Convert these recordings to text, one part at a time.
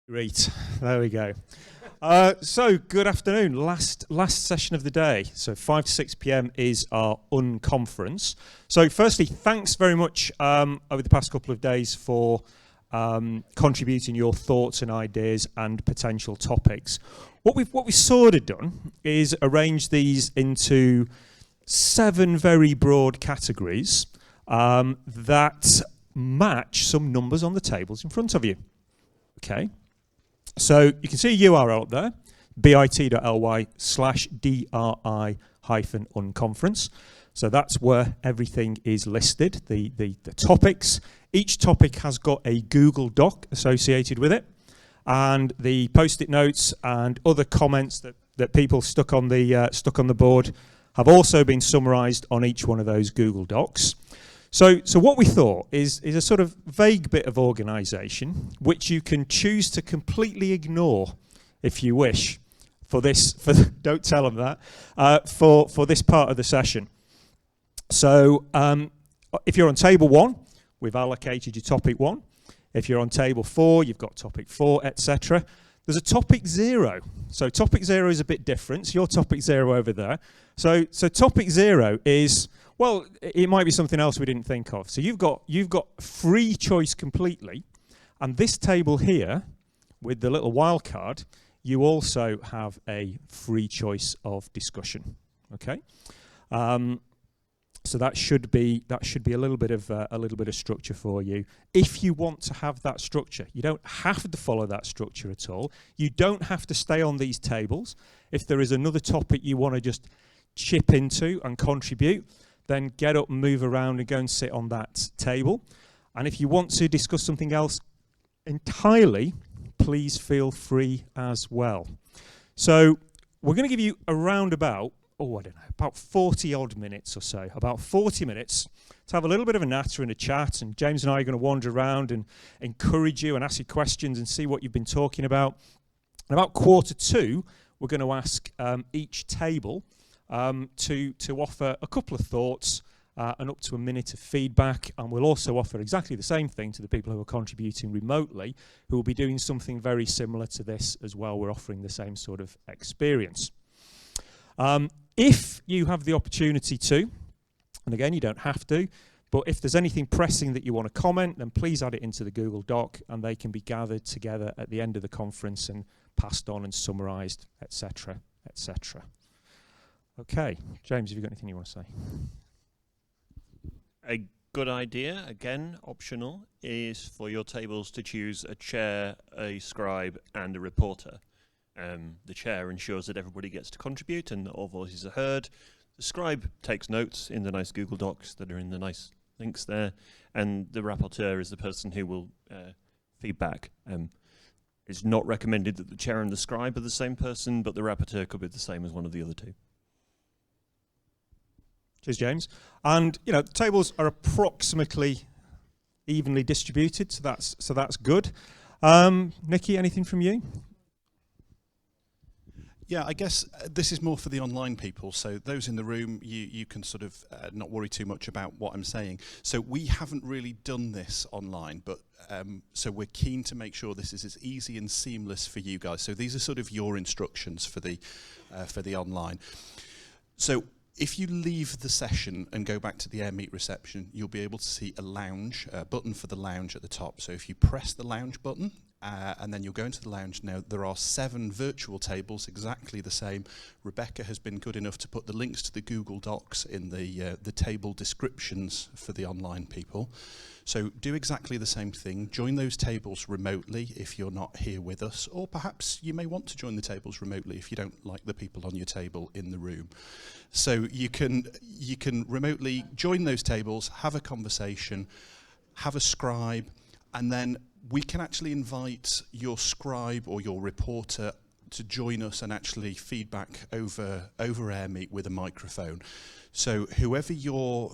Great, there we go. So good afternoon, last session of the day. So 5 to 6 p.m. is our unconference. So firstly, thanks very much over the past couple of days for contributing your thoughts and ideas and potential topics. What we've sort of done is arrange these into 7 very broad categories that match some numbers on the tables in front of you. Okay. So you can see a URL up there, bit.ly/DRI-unconference. So that's where everything is listed, the topics. Each topic has got a Google Doc associated with it, and the post-it notes and other comments that people stuck on the board have also been summarised on each one of those Google Docs. So what we thought is a sort of vague bit of organisation, which you can choose to completely ignore, if you wish, don't tell them that, for this part of the session. So if you're on table 1, we've allocated you topic 1. If you're on table 4, you've got topic 4, etc. There's a topic 0. So topic 0 is a bit different. So your topic 0 over there. So topic 0 is, well, it might be something else we didn't think of. So you've got free choice completely, and this table here with the little wildcard, you also have a free choice of discussion. Okay, so that should be a little bit of structure for you. If you want to have that structure, you don't have to follow that structure at all. You don't have to stay on these tables. If there is another topic you want to just chip into and contribute, then get up and move around and go and sit on that table. And if you want to discuss something else entirely, please feel free as well. So we're going to give you around about 40 odd minutes or so, about 40 minutes to have a little bit of a natter and a chat, and James and I are going to wander around and encourage you and ask you questions and see what you've been talking about. And about 1:45, we're going to ask each table to offer a couple of thoughts and up to a minute of feedback, and we'll also offer exactly the same thing to the people who are contributing remotely, who will be doing something very similar to this as well. We're offering the same sort of experience. If you have the opportunity to, and again you don't have to, but if there's anything pressing that you want to comment, then please add it into the Google Doc, and they can be gathered together at the end of the conference and passed on and summarised, etc., etc. Okay, James, have you got anything you want to say? A good idea, again, optional, is for your tables to choose a chair, a scribe, and a reporter. The chair ensures that everybody gets to contribute and that all voices are heard. The scribe takes notes in the nice Google Docs that are in the nice links there, and the rapporteur is the person who will feedback. It's not recommended that the chair and the scribe are the same person, but the rapporteur could be the same as one of the other two. Cheers, James. And the tables are approximately evenly distributed, so that's good. Nikki, anything from you? Yeah, I guess this is more for the online people. So those in the room, you can sort of not worry too much about what I'm saying. So we haven't really done this online, but so we're keen to make sure this is as easy and seamless for you guys. So these are sort of your instructions for the online. So if you leave the session and go back to the AirMeet reception, you'll be able to see a button for the lounge at the top. So if you press the lounge button, and then you'll go into the lounge. Now, there are 7 virtual tables, exactly the same. Rebecca has been good enough to put the links to the Google Docs in the table descriptions for the online people. So do exactly the same thing. Join those tables remotely if you're not here with us, or perhaps you may want to join the tables remotely if you don't like the people on your table in the room. So you can remotely join those tables, have a conversation, have a scribe, and then we can actually invite your scribe or your reporter to join us and actually feedback over AirMeet with a microphone. So whoever your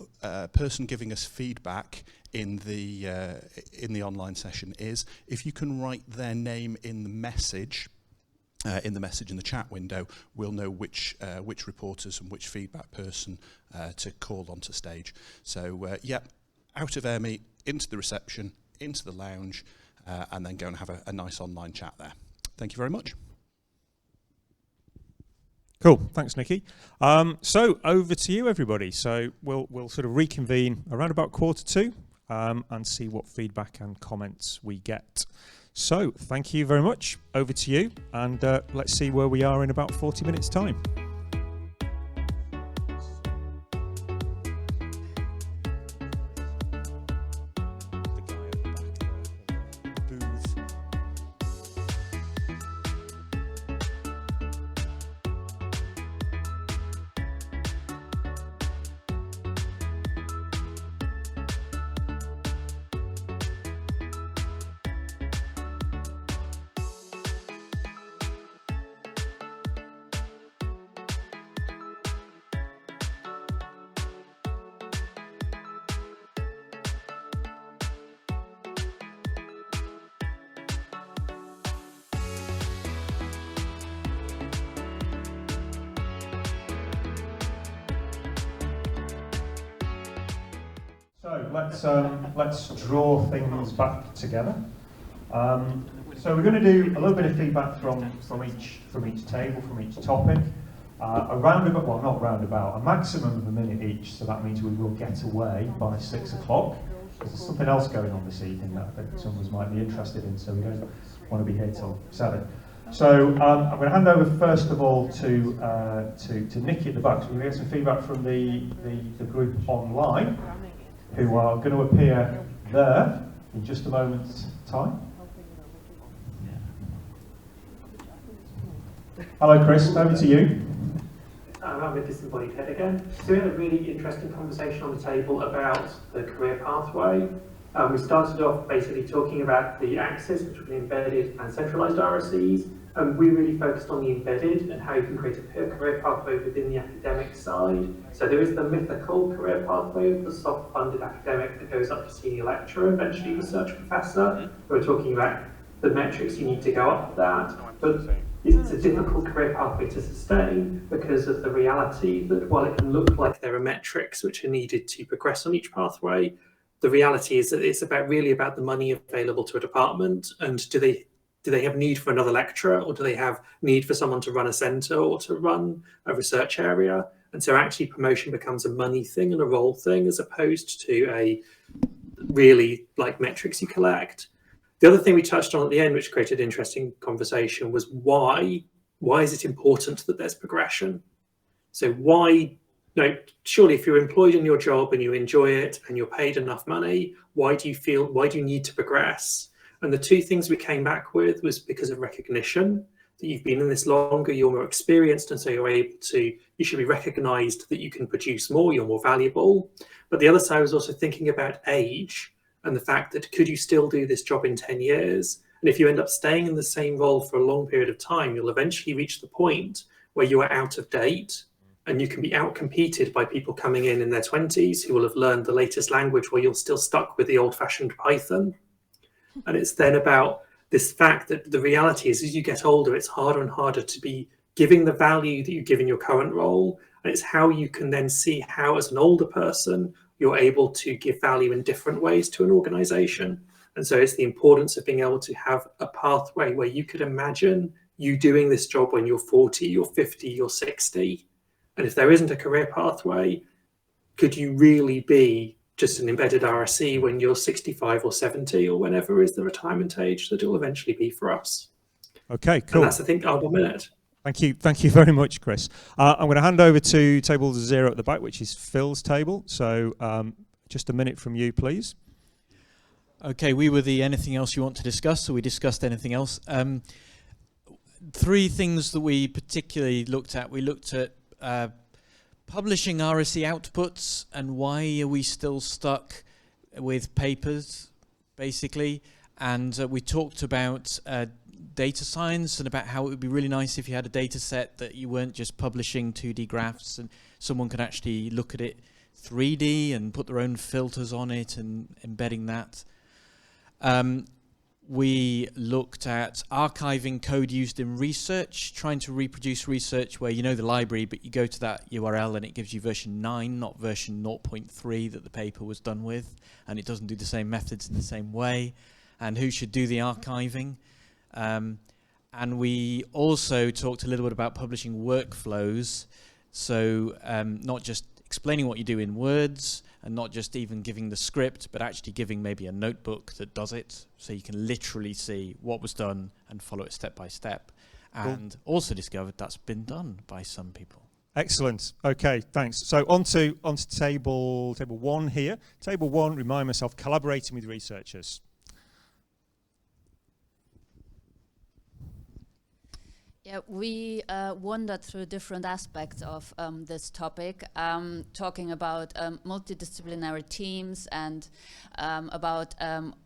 person giving us feedback in the online session is, if you can write their name in the message in the chat window, we'll know which reporters and which feedback person to call onto stage. So out of AirMeet, into the reception, into the lounge, and then go and have a nice online chat there. Thank you very much. Cool, thanks, Nikki. So over to you, everybody. So we'll sort of reconvene around about 1:45 and see what feedback and comments we get. So thank you very much. Over to you, and let's see where we are in about 40 minutes' time. So let's draw things back together. So we're going to do a little bit of feedback from each table, from each topic. A maximum of a minute each. So that means we will get away by 6 o'clock. There's something else going on this evening that I think some of us might be interested in. So we don't want to be here till 7. So I'm going to hand over first of all to Nikki at the back. So we're going to get some feedback from the group online, who are going to appear there in just a moment's time. Hello, Chris. Over to you. I'm a disembodied head again. So we had a really interesting conversation on the table about the career pathway. We started off basically talking about the axis between embedded and centralised RSEs. We really focused on the embedded and how you can create a career pathway within the academic side. So there is the mythical career pathway of the soft-funded academic that goes up to senior lecturer, eventually research professor. We're talking about the metrics you need to go up that. But it's a difficult career pathway to sustain because of the reality that while it can look like there are metrics which are needed to progress on each pathway, the reality is that it's really about the money available to a department, and do they have need for another lecturer, or do they have need for someone to run a centre or to run a research area? And so actually promotion becomes a money thing and a role thing, as opposed to a really like metrics you collect. The other thing we touched on at the end, which created an interesting conversation, was why is it important that there's progression? So why, surely if you're employed in your job and you enjoy it and you're paid enough money, why do you need to progress? And the two things we came back with was because of recognition, that you've been in this longer, you're more experienced, and so you should be recognized that you can produce more, you're more valuable. But the other side was also thinking about age and the fact that could you still do this job in 10 years? And if you end up staying in the same role for a long period of time, you'll eventually reach the point where you are out of date and you can be outcompeted by people coming in their 20s who will have learned the latest language while you're still stuck with the old-fashioned Python. And it's then about this fact that the reality is, as you get older, it's harder and harder to be giving the value that you give in your current role. And it's how you can then see how, as an older person, you're able to give value in different ways to an organization. And so it's the importance of being able to have a pathway where you could imagine you doing this job when you're 40, you're 50, you're 60. And if there isn't a career pathway, could you really be just an embedded RSE when you're 65 or 70 or whenever is the retirement age that it will eventually be for us? Okay, cool. And that's, I think, our minute. Thank you very much, Chris. I'm going to hand over to table 0 at the back, which is Phil's table. So just a minute from you, please. Okay, we were the anything else you want to discuss, so we discussed anything else. 3 things that we particularly looked at. We looked at publishing RSE outputs and why are we still stuck with papers, basically. And we talked about data science and about how it would be really nice if you had a data set that you weren't just publishing 2D graphs and someone could actually look at it 3D and put their own filters on it and embedding that. We looked at archiving code used in research, trying to reproduce research where you know the library, but you go to that URL and it gives you version 9, not version 0.3 that the paper was done with, and it doesn't do the same methods in the same way. and who should do the archiving. And we also talked a little bit about publishing workflows, so not just explaining what you do in words and not just even giving the script, but actually giving maybe a notebook that does it, so you can literally see what was done and follow it step by step. And also discovered that's been done by some people. Excellent. Okay, thanks. So on to table one here. Table one, remind myself, collaborating with researchers. Yeah, we wandered through different aspects of this topic, talking about multidisciplinary teams and about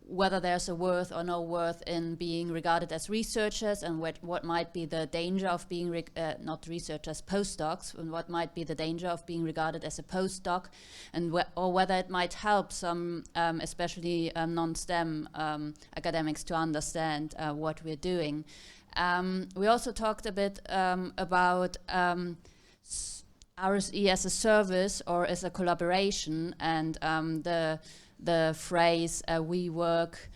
whether there's a worth or no worth in being regarded as researchers, and what might be the danger of being, not researchers, postdocs, and what might be the danger of being regarded as a postdoc, and or whether it might help some, especially non-STEM academics, to understand what we're doing. We also talked a bit about RSE as a service or as a collaboration, and the phrase we work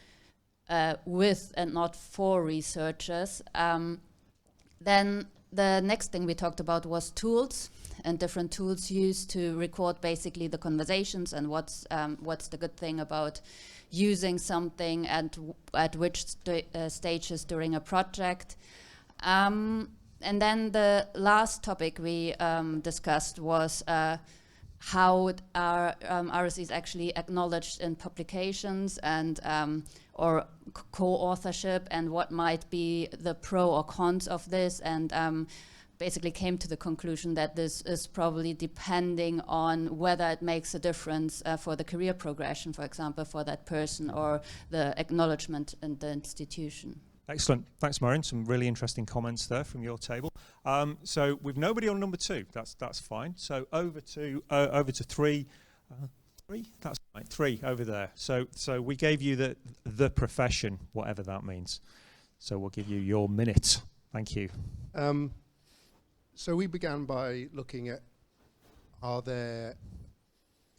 with and not for researchers. Then the next thing we talked about was tools, and different tools used to record basically the conversations, and what's the good thing about using something and at which stages during a project. And then the last topic we discussed was how our RSE is actually acknowledged in publications and or co-authorship, and what might be the pro or cons of this, and basically came to the conclusion that this is probably depending on whether it makes a difference for the career progression, for example, for that person, or the acknowledgement in the institution. Excellent. Thanks, Maureen. Some really interesting comments there from your table. So with nobody on number two, that's fine. So over to three. Three? That's right. Three over there. So we gave you the profession, whatever that means. So we'll give you your minute. Thank you. So we began by looking at, are there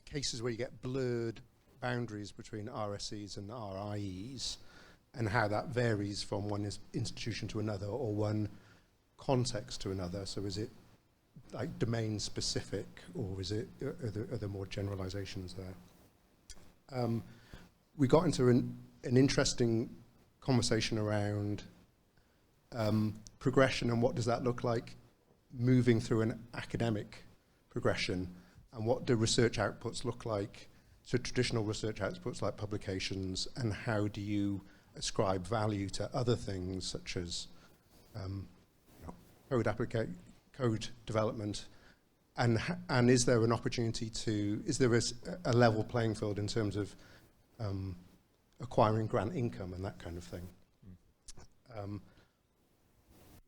cases where you get blurred boundaries between RSEs and RIEs, and how that varies from one institution to another or one context to another? So is it like domain specific, or is it are there more generalizations there? We got into an interesting conversation around progression, and what does that look like moving through an academic progression, and what do research outputs look like, so traditional research outputs like publications, and how do you ascribe value to other things such as code development, and is there an opportunity to, is there a level playing field in terms of acquiring grant income and that kind of thing?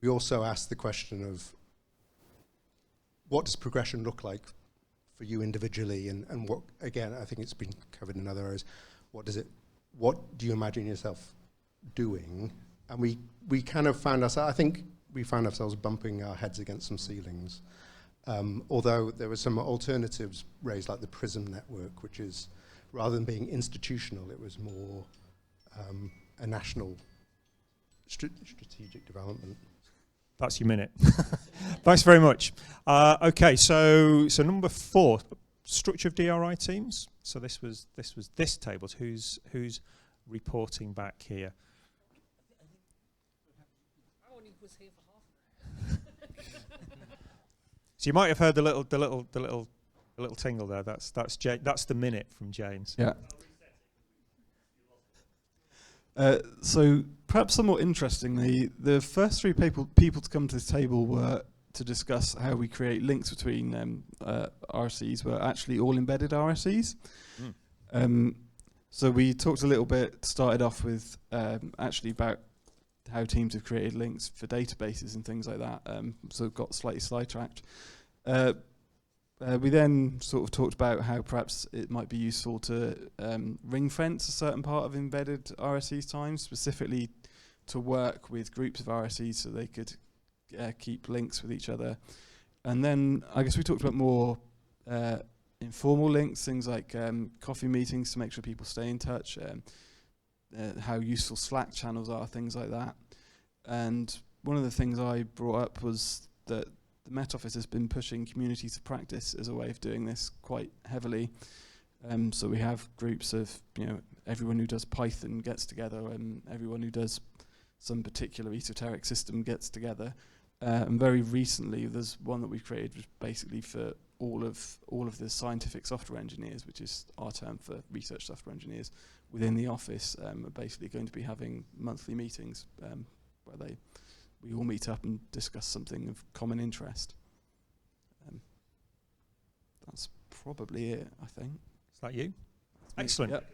We also asked the question of, what does progression look like for you individually, and what, again, I think it's been covered in other areas, what do you imagine yourself doing? And we kind of found ourselves, I think we found ourselves bumping our heads against some ceilings, although there were some alternatives raised, like the PRISM network, which is, rather than being institutional, it was more a national strategic development. That's your minute. Thanks very much. Okay, so number 4, structure of DRI teams. So this was this table. Who's reporting back here? I only was here for half an hour. So you might have heard the little tingle there. That's the minute from James. Yeah. So perhaps somewhat interestingly, the first 3 people to come to this table were to discuss how we create links between RSEs were actually all embedded RSEs. So we talked a little bit, started off with actually about how teams have created links for databases and things like that, so got slightly sidetracked. We then sort of talked about how perhaps it might be useful to ring fence a certain part of embedded RSEs time, specifically to work with groups of RSEs so they could keep links with each other. And then I guess we talked about more informal links, things like coffee meetings to make sure people stay in touch, how useful Slack channels are, things like that. And one of the things I brought up was that the Met Office has been pushing community to practice as a way of doing this quite heavily. So we have groups of, everyone who does Python gets together, and everyone who does some particular esoteric system gets together. And very recently, there's one that we've created which basically for all of the scientific software engineers, which is our term for research software engineers within the office, are basically going to be having monthly meetings where we all meet up and discuss something of common interest. That's probably it, I think. Is that you? Excellent. Yep.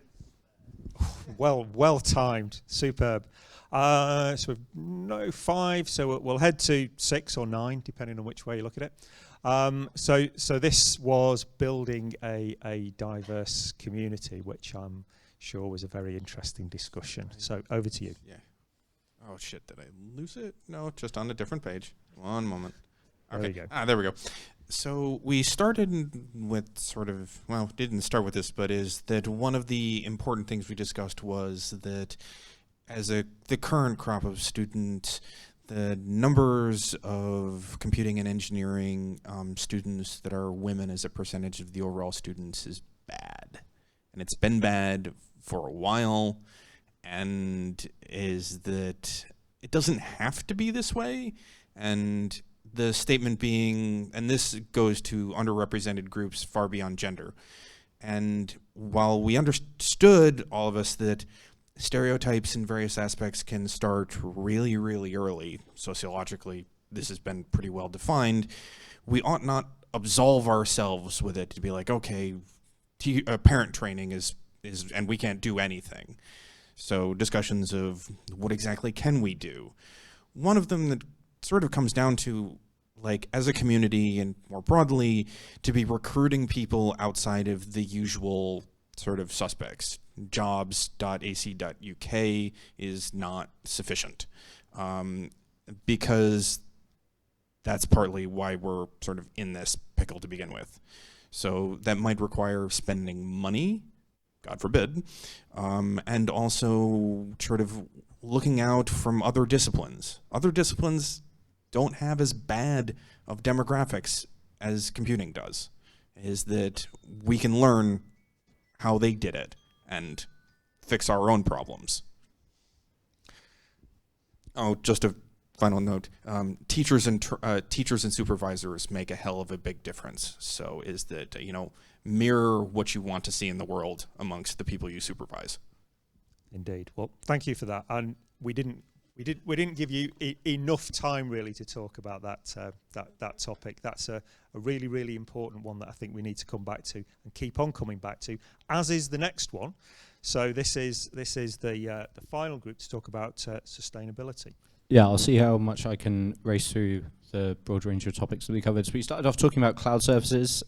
Well timed. Superb. So we've no 5, so we'll head to 6 or 9, depending on which way you look at it. So this was building a diverse community, which I'm sure was a very interesting discussion. So over to you. Yeah. Oh shit, did I lose it? No, just on a different page. One moment. Okay. There you go. There we go. So we started with didn't start with this, but is that one of the important things we discussed was that as the current crop of students, the numbers of computing and engineering students that are women as a percentage of the overall students is bad. And it's been bad for a while, and is that it doesn't have to be this way. And the statement being, and this goes to underrepresented groups far beyond gender. And while we understood, all of us, that stereotypes in various aspects can start really, really early, sociologically, this has been pretty well defined, we ought not absolve ourselves with it to be like, okay, parent training is and we can't do anything. So discussions of what exactly can we do? One of them that sort of comes down to, like, as a community and more broadly, to be recruiting people outside of the usual sort of suspects. Jobs.ac.uk is not sufficient, because that's partly why we're sort of in this pickle to begin with. So that might require spending money, God forbid, and also sort of looking out from other disciplines. Other disciplines don't have as bad of demographics as computing does, is that we can learn how they did it and fix our own problems. Oh, just a final note. Teachers and supervisors make a hell of a big difference. So is that, mirror what you want to see in the world amongst the people you supervise. Indeed. Well, thank you for that. And we didn't give you enough time really to talk about that topic. That's a really, really important one that I think we need to come back to and keep on coming back to, as is the next one. So this is the final group to talk about sustainability. Yeah, I'll see how much I can race through the broad range of topics that we covered. So we started off talking about cloud services,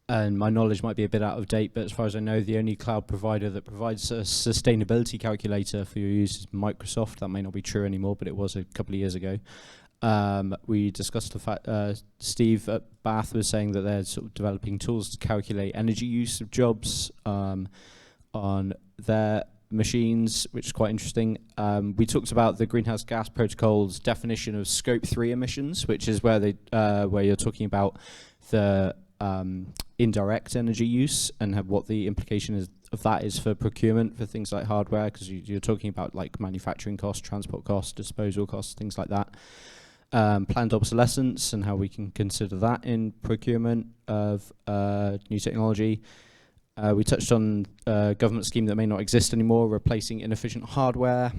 and my knowledge might be a bit out of date, but as far as I know, the only cloud provider that provides a sustainability calculator for your use is Microsoft. That may not be true anymore, but it was a couple of years ago. We discussed the fact, Steve at Bath was saying that they're sort of developing tools to calculate energy use of jobs on their machines, which is quite interesting. We talked about the Greenhouse Gas Protocol's definition of Scope 3 emissions, which is where you're talking about the indirect energy use and what the implication of that is for procurement for things like hardware, because you're talking about like manufacturing costs, transport costs, disposal costs, things like that. Planned obsolescence and how we can consider that in procurement of new technology. We touched on a government scheme that may not exist anymore, replacing inefficient hardware.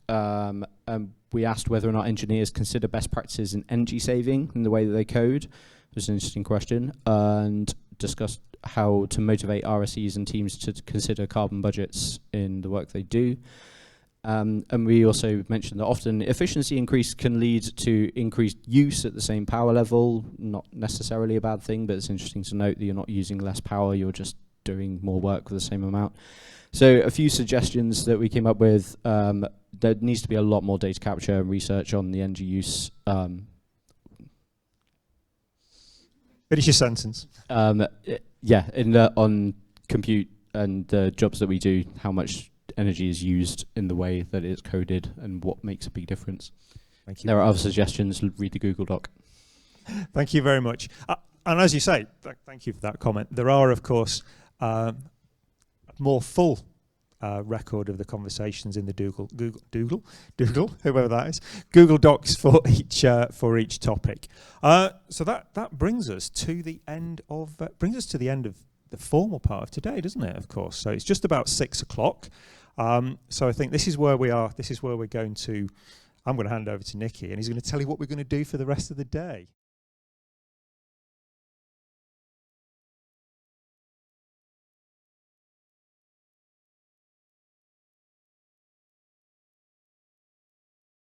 We asked whether or not engineers consider best practices in energy saving in the way that they code. It was an interesting question. And discussed how to motivate RSEs and teams to consider carbon budgets in the work they do. And we also mentioned that often efficiency increase can lead to increased use at the same power level. Not necessarily a bad thing, but it's interesting to note that you're not using less power, you're just doing more work for the same amount. So a few suggestions that we came up with. There needs to be a lot more data capture and research on the energy use. Finish your sentence. On compute and the jobs that we do, how much energy is used in the way that it's coded and what makes a big difference. Thank you. There are other suggestions. Read the Google Doc. Thank you very much. And as you say, thank you for that comment. There are, of course, a more full record of the conversations in the Doodle, whoever that is, Google Docs for each topic. So that brings us to the end of the formal part of today, doesn't it? Of course. So it's just about 6 o'clock. So I think this is where we are. This is where we're going to. I'm going to hand over to Nikki, and he's going to tell you what we're going to do for the rest of the day.